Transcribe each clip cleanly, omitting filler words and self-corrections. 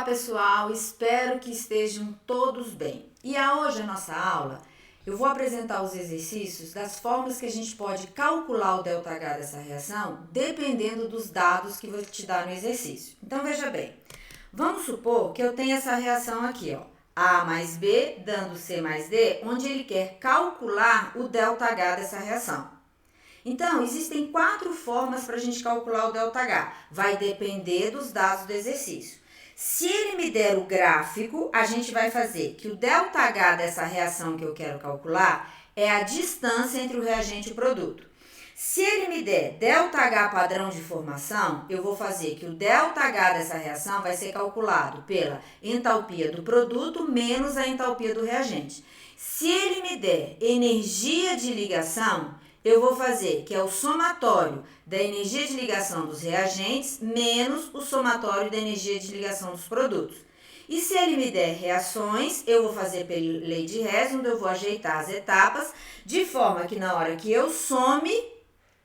Olá pessoal, espero que estejam todos bem. E hoje a nossa aula, eu vou apresentar os exercícios das formas que a gente pode calcular o ΔH dessa reação, dependendo dos dados que vou te dar no exercício. Então veja bem, vamos supor que eu tenho essa reação aqui, ó, A mais B dando C mais D, onde ele quer calcular o ΔH dessa reação. Então, existem 4 formas para a gente calcular o ΔH. Vai depender dos dados do exercício. Se ele me der o gráfico, a gente vai fazer que o ΔH dessa reação que eu quero calcular é a distância entre o reagente e o produto. Se ele me der ΔH padrão de formação, eu vou fazer que o ΔH dessa reação vai ser calculado pela entalpia do produto menos a entalpia do reagente. Se ele me der energia de ligação, eu vou fazer que é o somatório da energia de ligação dos reagentes menos o somatório da energia de ligação dos produtos. E se ele me der reações, eu vou fazer pela lei de Hess, onde eu vou ajeitar as etapas, de forma que na hora que eu some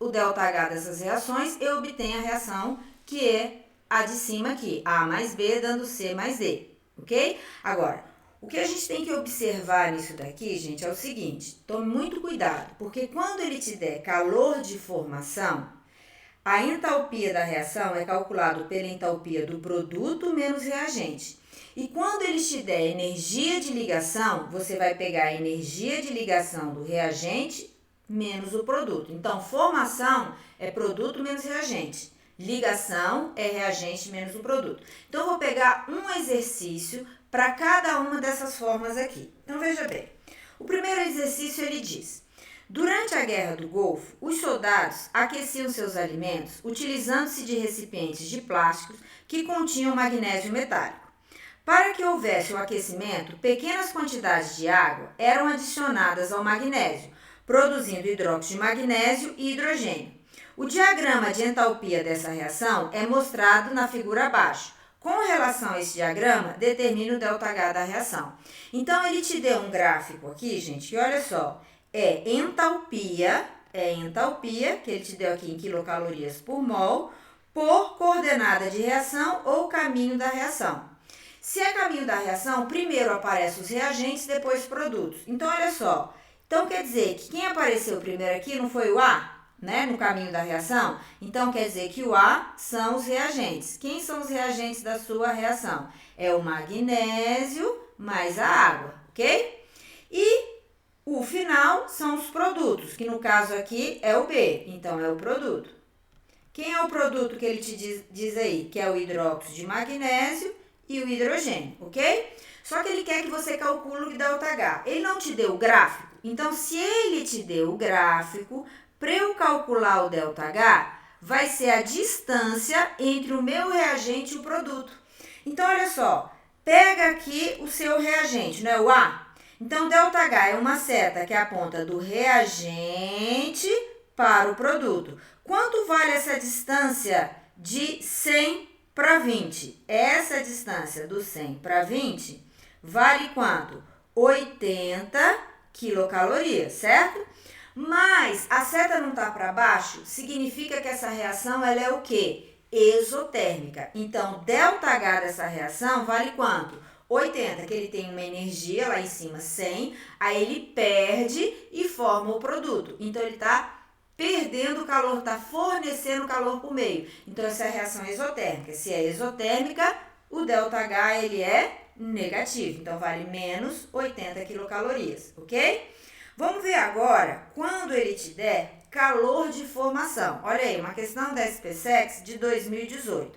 o ΔH dessas reações, eu obtenho a reação que é a de cima aqui, A mais B dando C mais D, ok? Agora, o que a gente tem que observar nisso daqui, gente, é o seguinte, tome muito cuidado, porque quando ele te der calor de formação, a entalpia da reação é calculada pela entalpia do produto menos reagente. E quando ele te der energia de ligação, você vai pegar a energia de ligação do reagente menos o produto. Então, formação é produto menos reagente. Ligação é reagente menos o produto. Então, eu vou pegar um exercício para cada uma dessas formas aqui. Então, veja bem. O primeiro exercício, ele diz: durante a Guerra do Golfo, os soldados aqueciam seus alimentos utilizando-se de recipientes de plásticos que continham magnésio metálico. Para que houvesse o aquecimento, pequenas quantidades de água eram adicionadas ao magnésio, produzindo hidróxido de magnésio e hidrogênio. O diagrama de entalpia dessa reação é mostrado na figura abaixo. Com relação a esse diagrama, determine o ΔH da reação. Então, ele te deu um gráfico aqui, gente, que olha só, é entalpia, que ele te deu aqui em quilocalorias por mol, por coordenada de reação ou caminho da reação. Se é caminho da reação, primeiro aparecem os reagentes, depois os produtos. Então, olha só, então quer dizer que quem apareceu primeiro aqui não foi o A? Né, no caminho da reação? Então, quer dizer que o A são os reagentes. Quem são os reagentes da sua reação? É o magnésio mais a água, ok? E o final são os produtos, que no caso aqui é o B, então é o produto. Quem é o produto que ele te diz aí? Que é o hidróxido de magnésio e o hidrogênio, ok? Só que ele quer que você calcule o ΔH. Ele não te deu o gráfico? Então, se ele te deu o gráfico, para eu calcular o ΔH, vai ser a distância entre o meu reagente e o produto. Então, olha só, pega aqui o seu reagente, não é o A? Então, ΔH é uma seta que aponta do reagente para o produto. Quanto vale essa distância de 100 para 20? Essa distância do 100 para 20 vale quanto? 80 quilocalorias, certo? Mas a seta não está para baixo, significa que essa reação ela é o quê? Exotérmica. Então, ΔH dessa reação vale quanto? 80, que ele tem uma energia lá em cima, 100, aí ele perde e forma o produto. Então, ele está perdendo calor, está fornecendo calor para o meio. Então, essa é a reação exotérmica. Se é exotérmica, o ΔH ele é negativo. Então, vale menos 80 quilocalorias, ok? Vamos ver agora quando ele te der calor de formação. Olha aí, uma questão da SPSEC de 2018.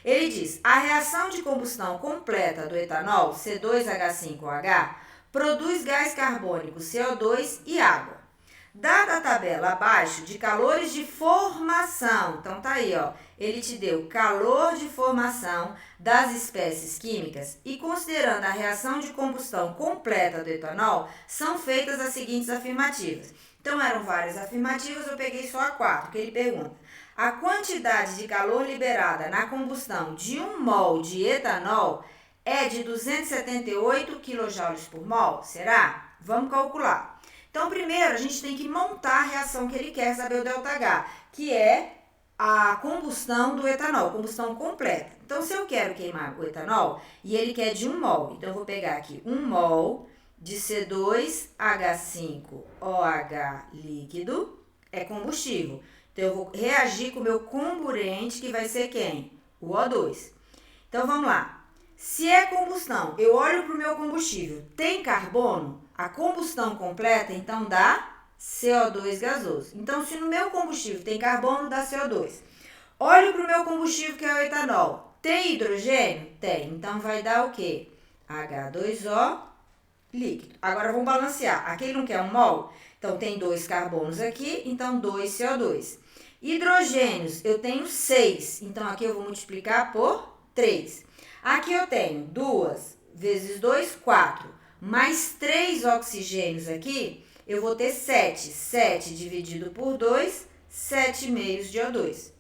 Ele diz: a reação de combustão completa do etanol, C2H5OH, produz gás carbônico, CO2 e água. Dada a tabela abaixo de calores de formação, então tá aí, ó, ele te deu calor de formação das espécies químicas e considerando a reação de combustão completa do etanol, são feitas as seguintes afirmativas. Então eram várias afirmativas, eu peguei só a 4, que ele pergunta: a quantidade de calor liberada na combustão de 1 mol de etanol é de 278 kJ por mol? Será? Vamos calcular. Então, primeiro, a gente tem que montar a reação que ele quer saber o ΔH, que é a combustão do etanol, combustão completa. Então, se eu quero queimar o etanol, e ele quer de 1 mol, então eu vou pegar aqui 1 mol de C2H5OH líquido, é combustível. Então, eu vou reagir com o meu comburente, que vai ser quem? O O2. Então, vamos lá. Se é combustão, eu olho para o meu combustível, tem carbono? A combustão completa, então, dá CO2 gasoso. Então, se no meu combustível tem carbono, dá CO2. Olho para o meu combustível, que é o etanol. Tem hidrogênio? Tem. Então, vai dar o quê? H2O líquido. Agora, vamos balancear. Aqui ele não quer 1 mol? Então, tem 2 carbonos aqui, então 2 CO2. Hidrogênios, eu tenho 6. Então, aqui eu vou multiplicar por 3. Aqui eu tenho 2 vezes 2, 4. Mais 3 oxigênios aqui, eu vou ter 7. 7 dividido por 2, 7,5 de O2.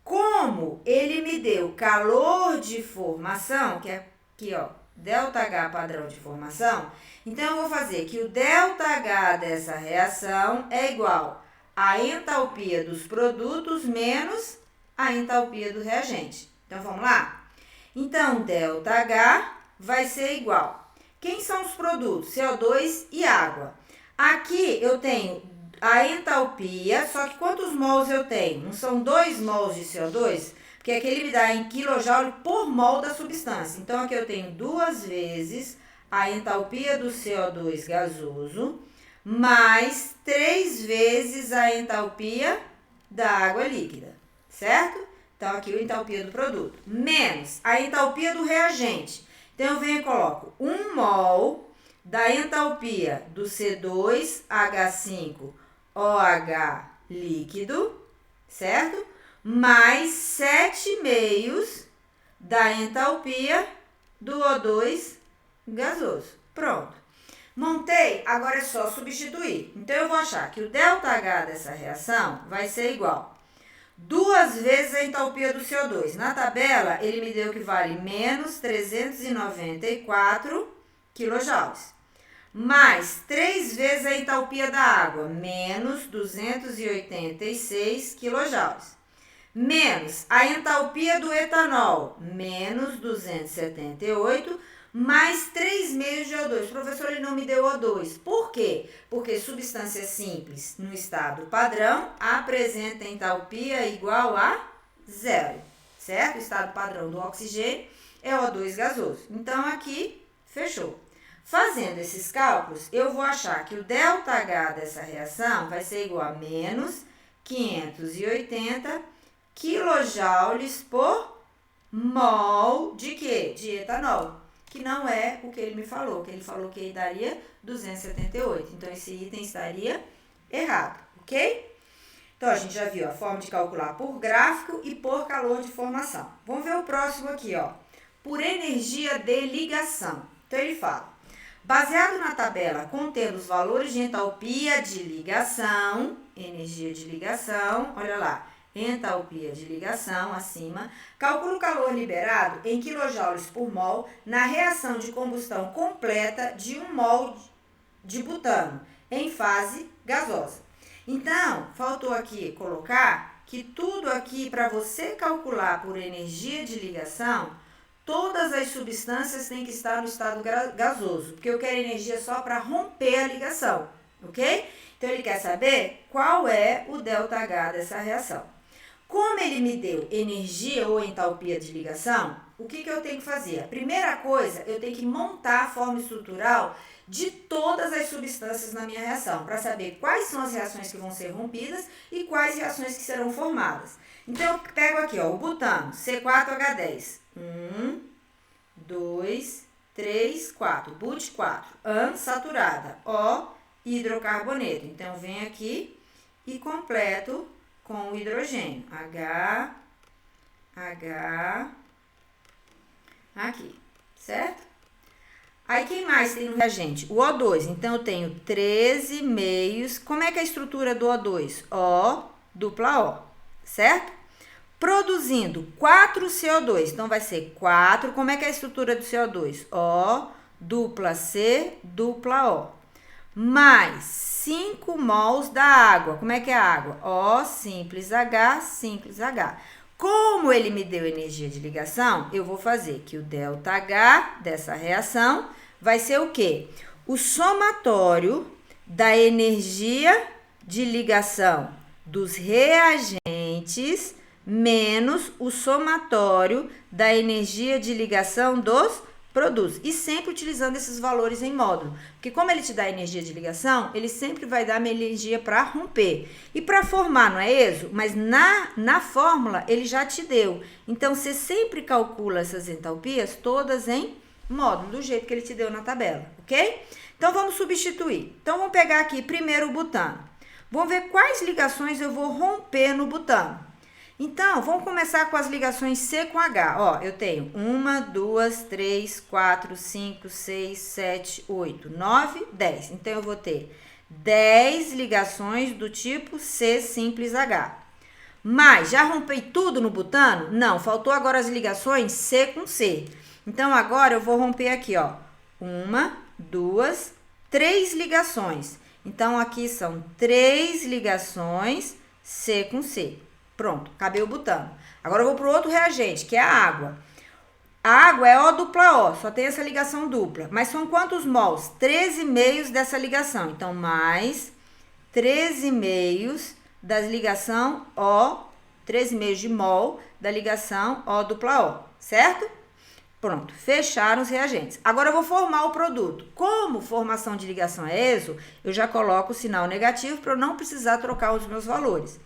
Como ele me deu calor de formação, que é aqui, ó, ΔH padrão de formação, então eu vou fazer que o ΔH dessa reação é igual à entalpia dos produtos menos a entalpia do reagente. Então, vamos lá? Então, ΔH vai ser igual. Quem são os produtos? CO2 e água. Aqui eu tenho a entalpia, só que quantos mols eu tenho? Não são 2 mols de CO2? Porque aqui ele me dá em kJ por mol da substância. Então, aqui eu tenho 2 vezes a entalpia do CO2 gasoso, mais 3 vezes a entalpia da água líquida, certo? Então, aqui a entalpia do produto, menos a entalpia do reagente. Então, eu venho e coloco 1 mol da entalpia do C2H5OH líquido, certo? Mais 7,5 da entalpia do O2 gasoso. Pronto. Montei, agora é só substituir. Então, eu vou achar que o ΔH dessa reação vai ser igual 2 vezes a entalpia do CO2. Na tabela, ele me deu que vale menos 394 kJ. Mais 3 vezes a entalpia da água, menos 286 kJ. Menos a entalpia do etanol, menos 278, mais 3,5 de O2. Professor, ele não me deu O2. Por quê? Porque substância simples no estado padrão apresenta entalpia igual a 0, certo? O estado padrão do oxigênio é O2 gasoso. Então, aqui, fechou. Fazendo esses cálculos, eu vou achar que o ΔH dessa reação vai ser igual a menos 580 quilojoules por mol de quê? De etanol. Que não é o que ele me falou, que ele falou que daria 278. Então, esse item estaria errado, ok? Então, a gente já viu a forma de calcular por gráfico e por calor de formação. Vamos ver o próximo aqui, ó. Por energia de ligação. Então, ele fala, baseado na tabela contendo os valores de entalpia de ligação, energia de ligação, olha lá, entalpia de ligação acima, calcula o calor liberado em quilojoules por mol na reação de combustão completa de 1 mol de butano em fase gasosa. Então, faltou aqui colocar que tudo aqui para você calcular por energia de ligação, todas as substâncias têm que estar no estado gasoso, porque eu quero energia só para romper a ligação, ok? Então, ele quer saber qual é o ΔH dessa reação. Como ele me deu energia ou entalpia de ligação, o que eu tenho que fazer? A primeira coisa, eu tenho que montar a forma estrutural de todas as substâncias na minha reação, para saber quais são as reações que vão ser rompidas e quais reações que serão formadas. Então, eu pego aqui, ó, o butano, C4H10. 1, 2, 3, 4. But 4. An saturada. O, hidrocarboneto. Então, eu venho aqui e completo com o hidrogênio. H, aqui, certo? Aí, quem mais tem no reagente? O O2. Então, eu tenho 13 meios. Como é que é a estrutura do O2? O, dupla O, certo? Produzindo 4 CO2. Então, vai ser 4. Como é que é a estrutura do CO2? O, dupla C, dupla O. mais 5 mols da água. Como é que é a água? O simples H, simples H. Como ele me deu energia de ligação, eu vou fazer que o ΔH dessa reação vai ser o quê? O somatório da energia de ligação dos reagentes menos o somatório da energia de ligação dos produtos. E sempre utilizando esses valores em módulo. Porque como ele te dá energia de ligação, ele sempre vai dar uma energia para romper. E para formar, não é isso? Mas na fórmula ele já te deu. Então, você sempre calcula essas entalpias todas em módulo, do jeito que ele te deu na tabela, ok? Então, vamos substituir. Então, vamos pegar aqui primeiro o butano. Vamos ver quais ligações eu vou romper no butano. Então, vamos começar com as ligações C com H. Ó, eu tenho 1, 2, 3, 4, 5, 6, 7, 8, 9, 10. Então, eu vou ter 10 ligações do tipo C simples H. Mas, já rompei tudo no butano? Não, faltou agora as ligações C com C. Então, agora eu vou romper aqui, ó. 1, 2, 3 ligações. Então, aqui são 3 ligações C com C. Pronto, acabei o butano. Agora eu vou para o outro reagente, que é a água. A água é O dupla O, só tem essa ligação dupla. Mas são quantos mols? 13,5 dessa ligação. Então, mais 13,5 da ligação O, 13,5 de mol da ligação O dupla O, certo? Pronto, fecharam os reagentes. Agora eu vou formar o produto. Como formação de ligação é ESO, eu já coloco o sinal negativo para eu não precisar trocar os meus valores.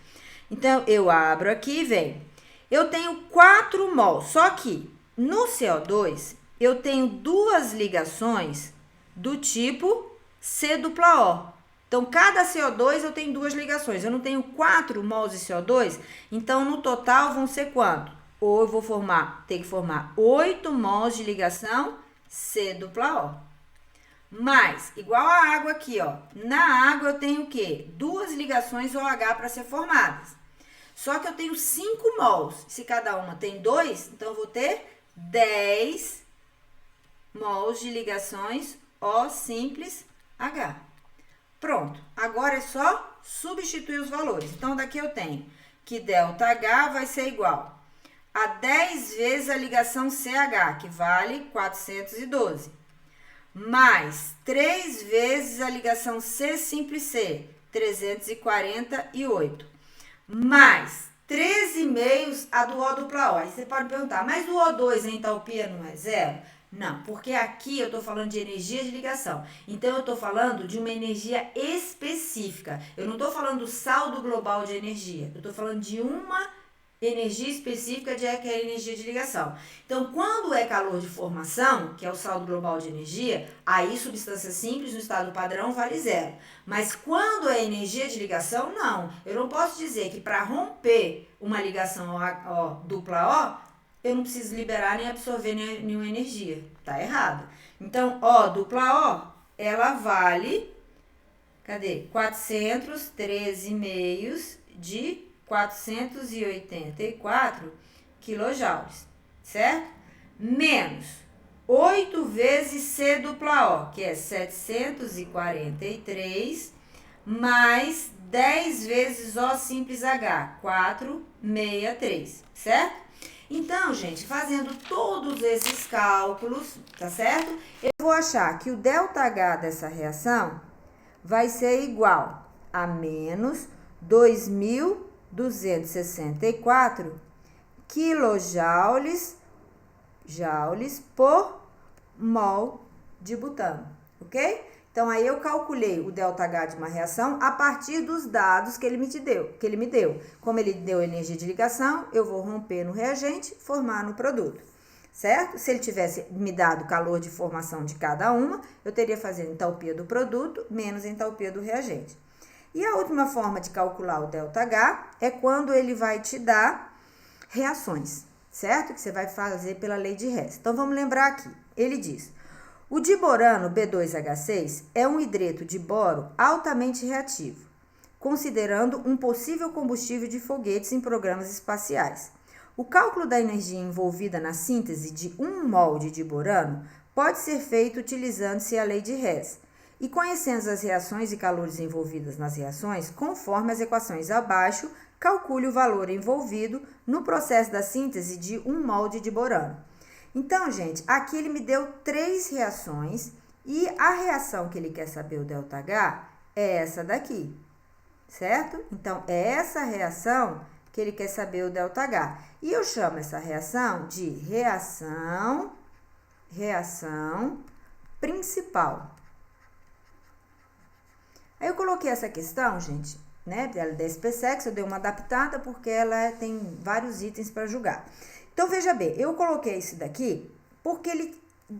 Então, eu abro aqui e venho. Eu tenho 4 mol, só que no CO2 eu tenho 2 ligações do tipo C dupla O. Então, cada CO2 eu tenho 2 ligações. Eu não tenho 4 mols de CO2, então no total vão ser quanto? Ou eu vou ter que formar 8 mols de ligação C dupla O. Mas, igual a água aqui, ó. Na água eu tenho o quê? 2 ligações OH para ser formadas. Só que eu tenho 5 mols. Se cada uma tem 2, então eu vou ter 10 mols de ligações O simples H. Pronto. Agora é só substituir os valores. Então, daqui eu tenho que ΔH vai ser igual a 10 vezes a ligação CH, que vale 412. Mais 3 vezes a ligação C simples C, 348. Mais 13,5 a do O dupla O. Aí você pode perguntar, mas o O2 a entalpia não é zero? Não, porque aqui eu estou falando de energia de ligação. Então, eu estou falando de uma energia específica. Eu não estou falando do saldo global de energia. Eu estou falando de uma energia específica, que é a energia de ligação. Então, quando é calor de formação, que é o saldo global de energia, aí substância simples no estado padrão vale zero. Mas quando é energia de ligação, não. Eu não posso dizer que para romper uma ligação O dupla O, eu não preciso liberar nem absorver nenhuma energia. Tá errado. Então, O dupla O, ela vale, cadê? 413,5 de 484 quilojoules, certo? Menos 8 vezes C dupla O, que é 743, mais 10 vezes O simples H, 463, certo? Então, gente, fazendo todos esses cálculos, tá certo? Eu vou achar que o ΔH dessa reação vai ser igual a menos 2.264 quilojoules por mol de butano, ok? Então, aí eu calculei o ΔH de uma reação a partir dos dados que ele me deu. Como ele deu energia de ligação, eu vou romper no reagente, formar no produto, certo? Se ele tivesse me dado calor de formação de cada uma, eu teria fazendo entalpia do produto menos entalpia do reagente. E a última forma de calcular o ΔH é quando ele vai te dar reações, certo? Que você vai fazer pela lei de Hess. Então, vamos lembrar aqui. Ele diz: o diborano B2H6 é um hidreto de boro altamente reativo, considerando um possível combustível de foguetes em programas espaciais. O cálculo da energia envolvida na síntese de 1 mol de diborano pode ser feito utilizando-se a lei de Hess. E conhecendo as reações e calores envolvidas nas reações, conforme as equações abaixo, calcule o valor envolvido no processo da síntese de 1 molde de borano. Então, gente, aqui ele me deu 3 reações e a reação que ele quer saber, o ΔH, é essa daqui, certo? Então, é essa reação que ele quer saber o ΔH. E eu chamo essa reação de reação principal. Aí eu coloquei essa questão, gente, né, ela é da SPSEC, eu dei uma adaptada porque ela tem vários itens para julgar. Então, veja bem, eu coloquei isso daqui porque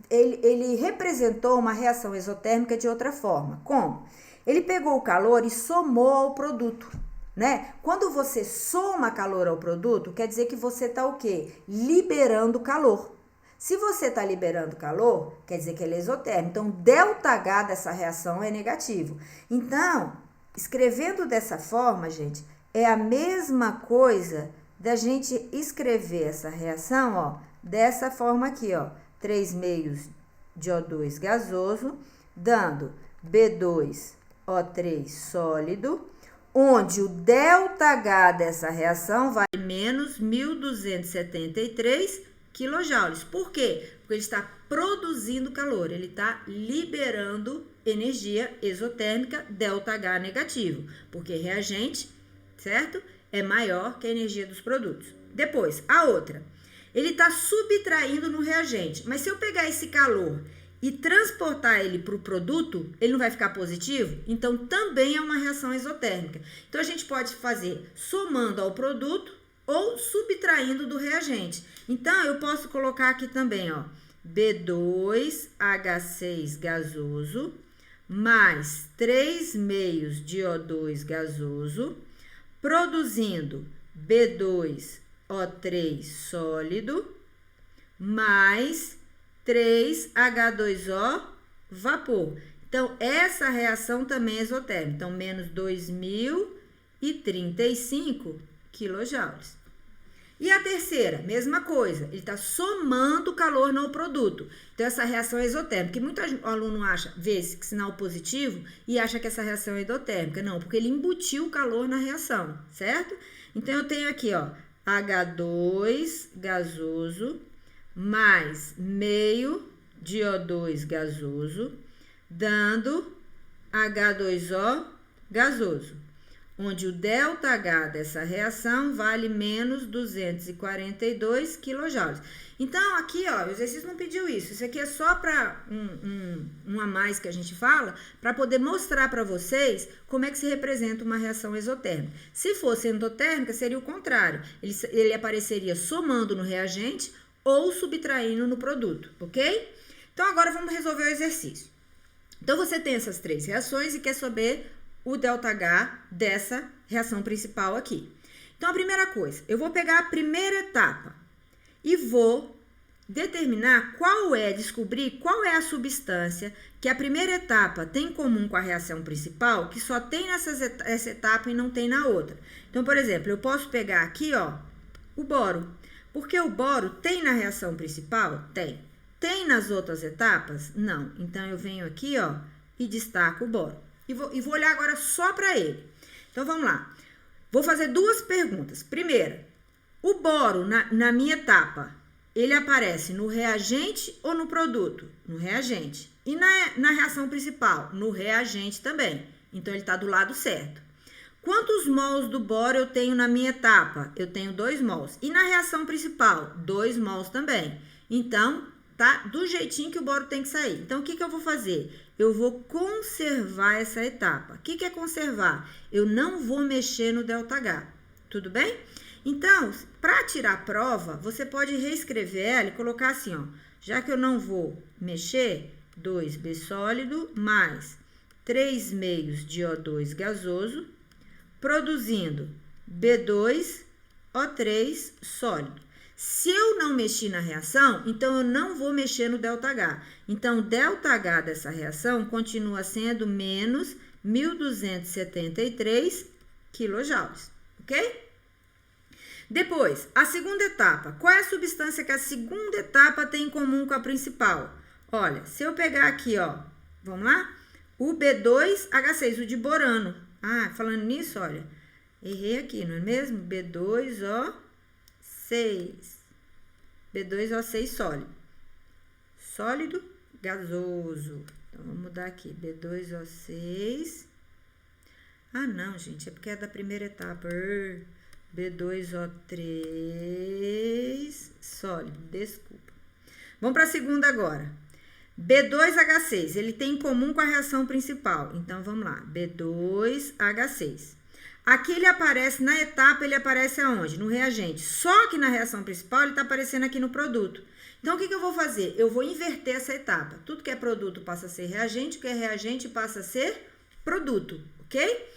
ele representou uma reação exotérmica de outra forma. Como? Ele pegou o calor e somou ao produto, né? Quando você soma calor ao produto, quer dizer que você está o quê? Liberando calor. Se você está liberando calor, quer dizer que ele é exotérmico. Então, ΔH dessa reação é negativo. Então, escrevendo dessa forma, gente, é a mesma coisa da gente escrever essa reação, ó, dessa forma aqui, ó. 3 meios de O2 gasoso, dando B2O3 sólido, onde o ΔH dessa reação vai menos 1.273 quilojoules. Por quê? Porque ele está produzindo calor, ele está liberando energia exotérmica ΔH negativo, porque reagente, certo? É maior que a energia dos produtos. Depois, a outra, ele está subtraindo no reagente, mas se eu pegar esse calor e transportar ele para o produto, ele não vai ficar positivo? Então, também é uma reação exotérmica. Então, a gente pode fazer somando ao produto ou subtraindo do reagente. Então, eu posso colocar aqui também, ó, B2H6 gasoso mais 3 meios de O2 gasoso, produzindo B2O3 sólido mais 3H2O vapor. Então, essa reação também é exotérmica. Então, menos 2.035 quilojoules. E a terceira, mesma coisa, ele está somando calor no produto. Então, essa reação é exotérmica. E muito aluno vê esse sinal positivo e acha que essa reação é endotérmica. Não, porque ele embutiu o calor na reação, certo? Então, eu tenho aqui, ó, H2 gasoso mais meio de O2 gasoso, dando H2O gasoso, onde o ΔH dessa reação vale menos 242 quilojoules. Então, aqui, ó, o exercício não pediu isso. Isso aqui é só para um a mais que a gente fala, para poder mostrar para vocês como é que se representa uma reação exotérmica. Se fosse endotérmica, seria o contrário. Ele apareceria somando no reagente ou subtraindo no produto, ok? Então, agora vamos resolver o exercício. Então, você tem essas 3 reações e quer saber o ΔH dessa reação principal aqui. Então, a primeira coisa, eu vou pegar a primeira etapa e vou descobrir qual é a substância que a primeira etapa tem em comum com a reação principal, que só tem essa etapa e não tem na outra. Então, por exemplo, eu posso pegar aqui, ó, o boro. Porque o boro tem na reação principal? Tem. Tem nas outras etapas? Não. Então, eu venho aqui, ó, e destaco o boro. E vou olhar agora só para ele. Então, vamos lá. Vou fazer 2 perguntas. Primeira, o boro na minha etapa, ele aparece no reagente ou no produto? No reagente. E na reação principal? No reagente também. Então, ele está do lado certo. Quantos mols do boro eu tenho na minha etapa? Eu tenho 2 mols. E na reação principal? 2 mols também. Então, tá do jeitinho que o boro tem que sair. Então, o que eu vou fazer? Eu vou conservar essa etapa. O que é conservar? Eu não vou mexer no ΔH. Tudo bem? Então, para tirar a prova, você pode reescrever ela e colocar assim, ó. Já que eu não vou mexer, 2B sólido mais 3 meios de O2 gasoso, produzindo B2O3 sólido. Se eu não mexi na reação, então eu não vou mexer no ΔH. Então, o ΔH dessa reação continua sendo menos 1.273 quilojoules, ok? Depois, a segunda etapa. Qual é a substância que a segunda etapa tem em comum com a principal? Olha, se eu pegar aqui, ó, vamos lá? o B2H6, o de borano. Ah, falando nisso, olha, errei aqui, não é mesmo? B2O6. B2O6 sólido. Sólido, gasoso. Então, vamos mudar aqui. B2O6. Ah, não, gente, é porque é da primeira etapa. B2O3 sólido, desculpa. Vamos para a segunda agora. B2H6, ele tem em comum com a reação principal. Então, vamos lá. B2H6. Aqui ele aparece, na etapa, ele aparece aonde? No reagente. Só que na reação principal, ele está aparecendo aqui no produto. Então, o que eu vou fazer? Eu vou inverter essa etapa. Tudo que é produto passa a ser reagente, o que é reagente passa a ser produto, ok?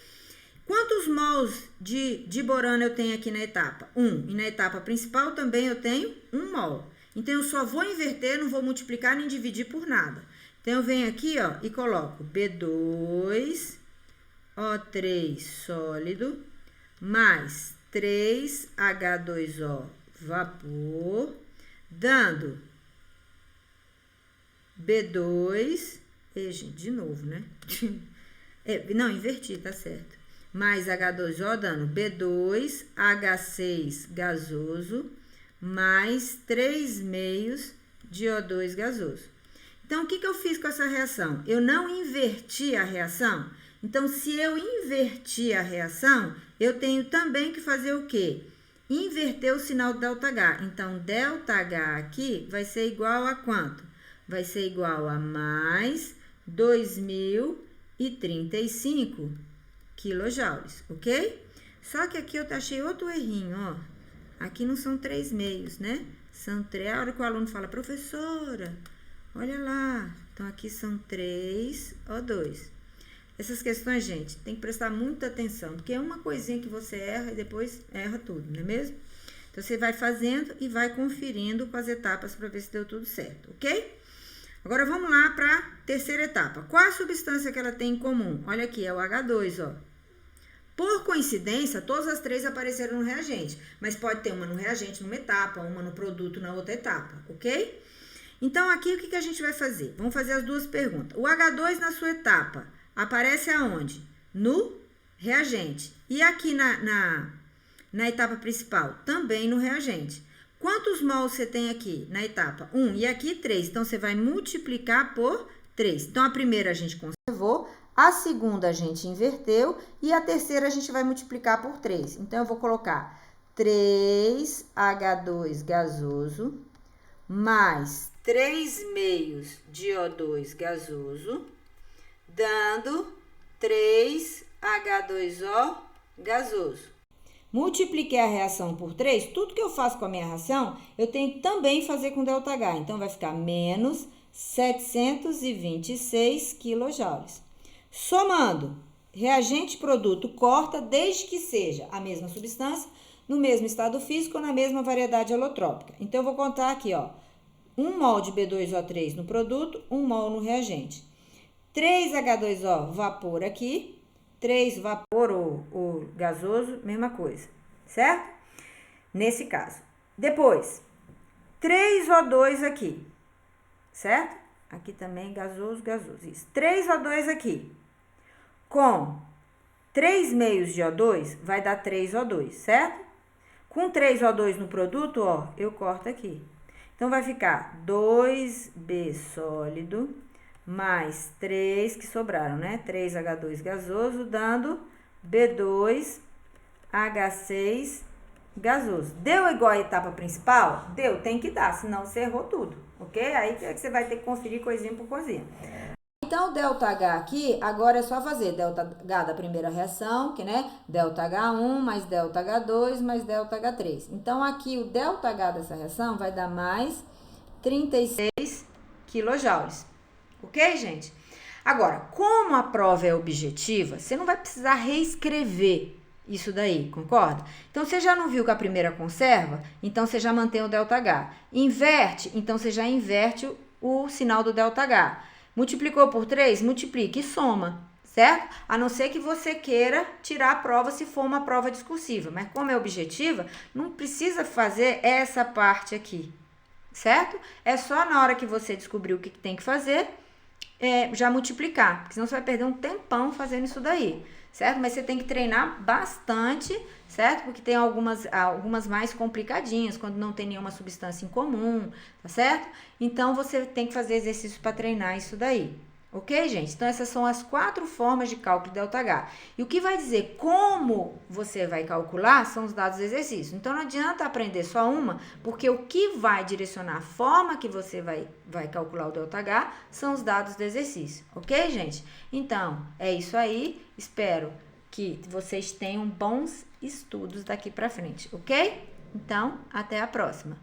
Quantos mols de borano eu tenho aqui na etapa? 1. E na etapa principal também eu tenho 1 mol. Então, eu só vou inverter, não vou multiplicar nem dividir por nada. Então, eu venho aqui, ó, e coloco B2O3 sólido mais 3H2O vapor, dando B2... gente, de novo, né? Não, inverti, tá certo. Mais H2O, dando B2H6 gasoso, mais 3 meios de O2 gasoso. Então, o que eu fiz com essa reação? Eu não inverti a reação. Então, se eu invertir a reação, eu tenho também que fazer o quê? Inverter o sinal do ΔH. Então, ΔH aqui vai ser igual a quanto? Vai ser igual a mais 2035 quilojoules, ok? Só que aqui eu achei outro errinho, ó. Aqui não são 3 meios, né? São 3. A hora que o aluno fala, professora, olha lá. Então, aqui são 3 O2. Essas questões, gente, tem que prestar muita atenção, porque é uma coisinha que você erra e depois erra tudo, não é mesmo? Então, você vai fazendo e vai conferindo com as etapas para ver se deu tudo certo, ok? Agora, vamos lá para a terceira etapa. Qual a substância que ela tem em comum? Olha aqui, é o H2, ó. Por coincidência, todas as 3 apareceram no reagente, mas pode ter uma no reagente numa etapa, uma no produto na outra etapa, ok? Então, aqui o que a gente vai fazer? Vamos fazer as duas perguntas. O H2 na sua etapa aparece aonde? No reagente. E aqui na etapa principal? Também no reagente. Quantos mols você tem aqui na etapa? 1 e aqui 3. Então, você vai multiplicar por 3. Então, a primeira a gente conservou, a segunda a gente inverteu e a terceira a gente vai multiplicar por 3. Então, eu vou colocar 3H2 gasoso mais 3 meios de O2 gasoso, dando 3H2O gasoso. Multipliquei a reação por 3, tudo que eu faço com a minha reação, eu tenho que também fazer com ΔH. Então, vai ficar menos 726 quilojoules. Somando, reagente produto corta desde que seja a mesma substância, no mesmo estado físico ou na mesma variedade alotrópica. Então, eu vou contar aqui, ó, 1 mol de B2O3 no produto, 1 mol no reagente. 3H2O vapor aqui, 3 vapor ou gasoso, mesma coisa, certo? Nesse caso. Depois, 3O2 aqui, certo? Aqui também gasoso, gasoso, isso. 3O2 aqui, com 3 meios de O2, vai dar 3O2, certo? Com 3O2 no produto, ó, eu corto aqui. Então, vai ficar 2B sólido mais 3 que sobraram, né? 3H2 gasoso, dando B2H6 gasoso. Deu igual a etapa principal? Deu, tem que dar, senão você errou tudo, ok? Aí é que você vai ter que conferir coisinha por coisinha. Então, o ΔH aqui, agora é só fazer ΔH da primeira reação, que né? ΔH1 mais ΔH2 mais ΔH3. Então, aqui o ΔH dessa reação vai dar mais 36 quilojoules. Ok, gente? Agora, como a prova é objetiva, você não vai precisar reescrever isso daí, concorda? Então, você já não viu que a primeira conserva? Então, você já mantém o ΔH. Inverte? Então, você já inverte o sinal do ΔH. Multiplicou por 3? Multiplica e soma, certo? A não ser que você queira tirar a prova se for uma prova discursiva. Mas como é objetiva, não precisa fazer essa parte aqui, certo? É só na hora que você descobrir o que tem que fazer, já multiplicar, porque senão você vai perder um tempão fazendo isso daí, certo? Mas você tem que treinar bastante, certo? Porque tem algumas mais complicadinhas, quando não tem nenhuma substância em comum, tá certo? Então, você tem que fazer exercício para treinar isso daí. Ok, gente? Então, essas são as 4 formas de cálculo de ΔH. E o que vai dizer como você vai calcular são os dados do exercício. Então, não adianta aprender só uma, porque o que vai direcionar a forma que você vai calcular o ΔH são os dados do exercício. Ok, gente? Então, é isso aí. Espero que vocês tenham bons estudos daqui para frente, ok? Então, até a próxima.